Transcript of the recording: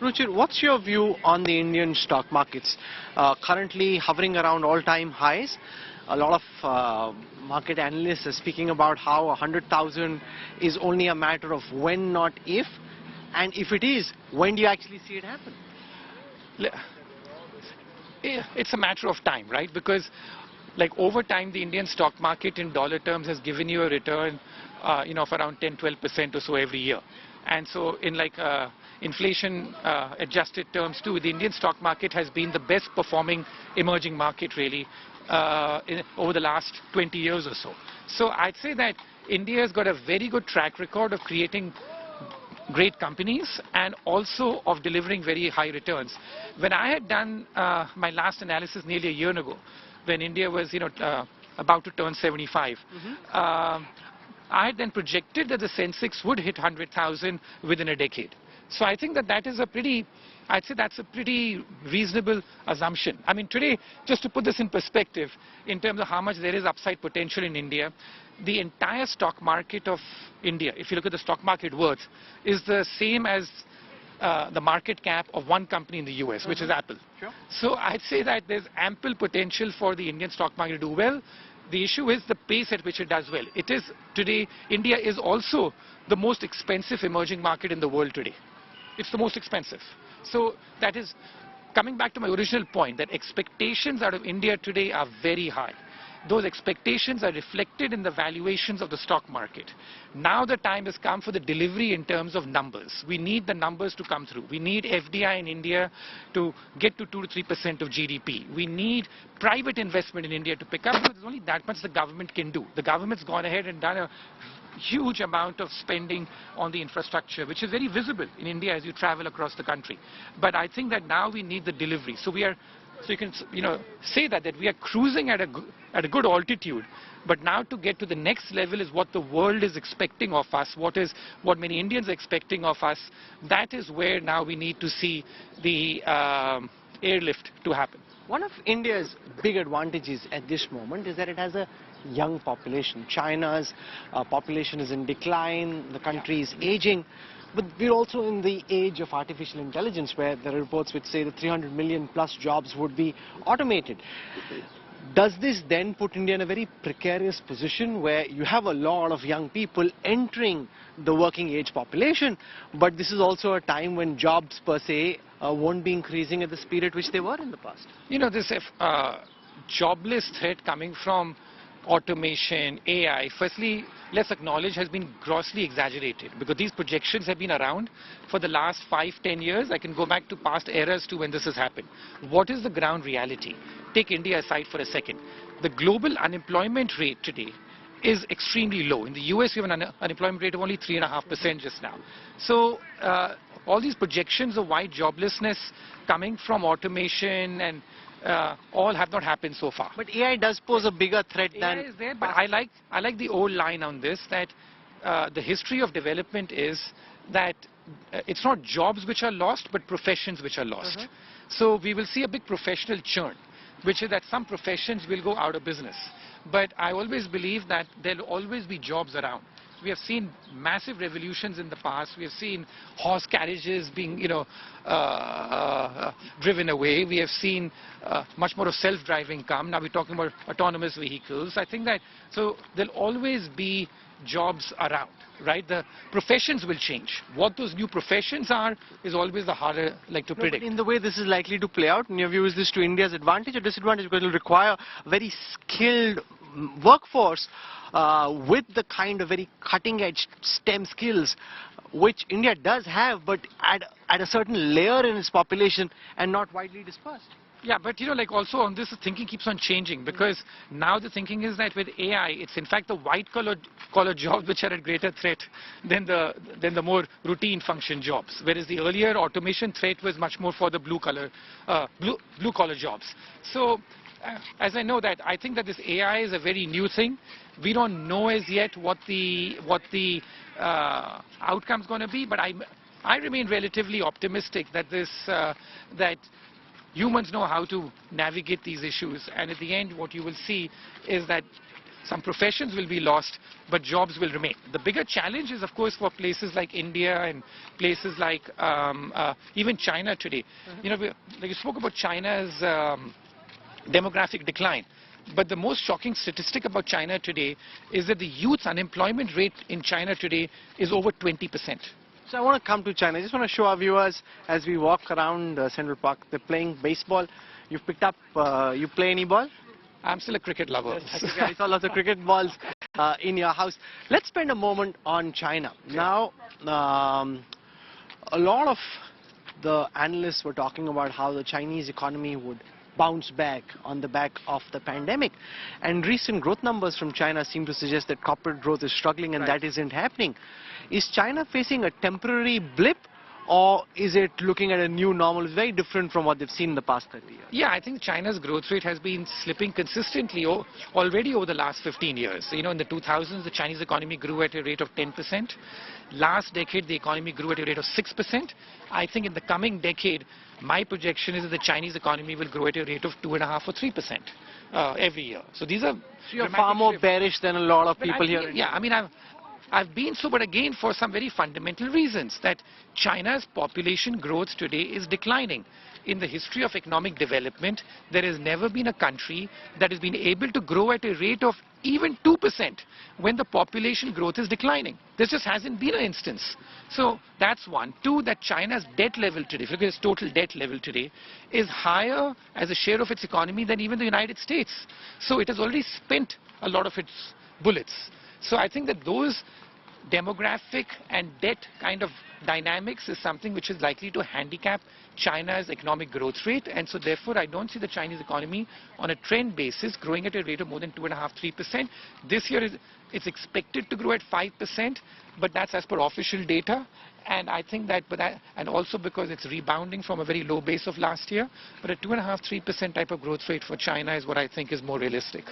Ruchir, what's your view on the Indian stock markets? Currently hovering around all-time highs. A lot of market analysts are speaking about how 100,000 is only a matter of when, not if. And if it is, when do you actually see it happen? It's a matter of time, right? Because like over time, the Indian stock market in dollar terms has given you a return, of around 10-12% or so every year. And so in like inflation adjusted terms too, the Indian stock market has been the best performing emerging market really over the last 20 years or so. So I'd say that India has got a very good track record of creating great companies and also of delivering very high returns. When I had done my last analysis nearly a year ago, when India was about to turn 75, I had then projected that the Sensex would hit 100,000 within a decade. So I think that that is a pretty, I'd say that's a pretty reasonable assumption. I mean today, just to put this in perspective, in terms of how much there is upside potential in India, the entire stock market of India, if you look at the stock market worth, is the same as the market cap of one company in the US, which is Apple. Sure. So I'd say that there's ample potential for the Indian stock market to do well. The issue is the pace at which it does well. It is today, India is also the most expensive emerging market in the world today. It's the most expensive. So that is coming back to my original point that expectations out of India today are very high. Those expectations are reflected in the valuations of the stock market. Now the time has come for the delivery in terms of numbers. We need the numbers to come through. We need FDI in India to get to 2 to 3% of GDP. We need private investment in India to pick up because there's only that much the government can do. The government's gone ahead and done a huge amount of spending on the infrastructure, which is very visible in India as you travel across the country. But I think that now we need the delivery. So you can say that we are cruising at a good altitude, but now to get to the next level is what the world is expecting of us, what many Indians are expecting of us. That is where now we need to see the airlift to happen. One of India's big advantages at this moment is that it has a young population. China's population is in decline, the country is aging. But we're also in the age of artificial intelligence where there are reports which say that 300 million plus jobs would be automated. Does this then put India in a very precarious position where you have a lot of young people entering the working age population, but this is also a time when jobs per se won't be increasing at the speed at which they were in the past? This jobless threat coming from automation, AI, firstly, let's acknowledge, has been grossly exaggerated because these projections have been around for the last 5-10 years. I can go back to past eras to when this has happened. What is the ground reality? Take India aside for a second. The global unemployment rate today is extremely low. In the US, we have an unemployment rate of only 3.5% just now. So all these projections of wide joblessness coming from automation and all have not happened so far. But AI does pose a bigger threat than... AI is there, but I like the old line on this that the history of development is that it's not jobs which are lost, but professions which are lost. So we will see a big professional churn, which is that some professions will go out of business. But I always believe that there will always be jobs around. We have seen massive revolutions in the past. We have seen horse carriages being, driven away. We have seen much more of self-driving come. Now we're talking about autonomous vehicles. I think that, so there'll always be jobs around, right? The professions will change. What those new professions are is always the harder to predict. But in the way this is likely to play out, in your view, is this to India's advantage or disadvantage? Because it will require a very skilled workforce with the kind of very cutting-edge STEM skills which India does have, but at a certain layer in its population and not widely dispersed. Yeah, but also on this, the thinking keeps on changing because now the thinking is that with AI, it's in fact the white-collar jobs which are at greater threat than the more routine function jobs. Whereas the earlier automation threat was much more for the blue-collar jobs. So as I know that, I think that this AI is a very new thing. We don't know as yet what the outcome's going to be, but I remain relatively optimistic that that humans know how to navigate these issues, and at the end what you will see is that some professions will be lost, but jobs will remain. The bigger challenge is, of course, for places like India and places like even China today. You know, like you spoke about China's demographic decline. But the most shocking statistic about China today is that the youth unemployment rate in China today is over 20%. So I want to come to China. I just want to show our viewers as we walk around Central Park. They're playing baseball. You've picked up, you play any ball? I'm still a cricket lover. I saw lots of cricket balls in your house. Let's spend a moment on China. Now, a lot of the analysts were talking about how the Chinese economy would bounce back on the back of the pandemic. And recent growth numbers from China seem to suggest that corporate growth is struggling and that isn't happening. Is China facing a temporary blip, or is it looking at a new normal? It's very different from what they've seen in the past 30 years. Yeah, I think China's growth rate has been slipping consistently already over the last 15 years. So, you know, in the 2000s, the Chinese economy grew at a rate of 10%. Last decade, the economy grew at a rate of 6%. I think in the coming decade, my projection is that the Chinese economy will grow at a rate of 2.5 or 3% every year. So these are... So you're far more bearish than a lot of people here. Yeah, I mean, I've been so, but again for some very fundamental reasons, that China's population growth today is declining. In the history of economic development, there has never been a country that has been able to grow at a rate of even 2% when the population growth is declining. This just hasn't been an instance. So that's one. Two, that China's debt level today, if you look at its total debt level today, is higher as a share of its economy than even the United States. So it has already spent a lot of its bullets. So I think that those demographic and debt kind of dynamics is something which is likely to handicap China's economic growth rate, and so therefore I don't see the Chinese economy on a trend basis growing at a rate of more than 2.5–3%. This year it's expected to grow at 5%, but that's as per official data, and I think that, and also because it's rebounding from a very low base of last year, but a 2.5–3% type of growth rate for China is what I think is more realistic.